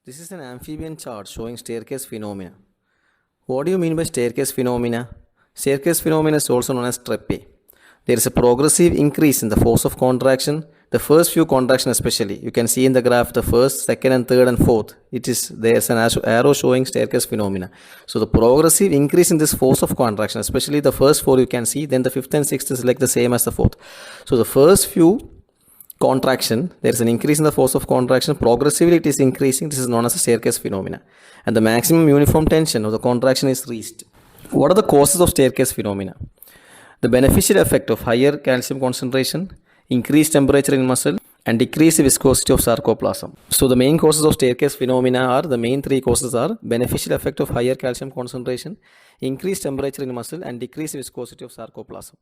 This is an amphibian chart showing staircase phenomena. What do you mean by staircase phenomena? Staircase phenomena is also known as Treppe. There is a progressive increase in the force of contraction. The first few contractions especially, you can see in the graph the first, second and third and fourth. There's an arrow showing staircase phenomena. So the progressive increase in this force of contraction, especially the first four you can see, then the fifth and sixth is like the same as the fourth. So the first few contraction, there is an increase in the force of contraction. Progressively it is increasing. This is known as a staircase phenomena. And the maximum uniform tension of the contraction is reached. What are the causes of staircase phenomena? The beneficial effect of higher calcium concentration, increased temperature in muscle, and decreased viscosity of sarcoplasm. So the main causes of staircase phenomena are, the main three causes are beneficial effect of higher calcium concentration, increased temperature in muscle, and decreased viscosity of sarcoplasm.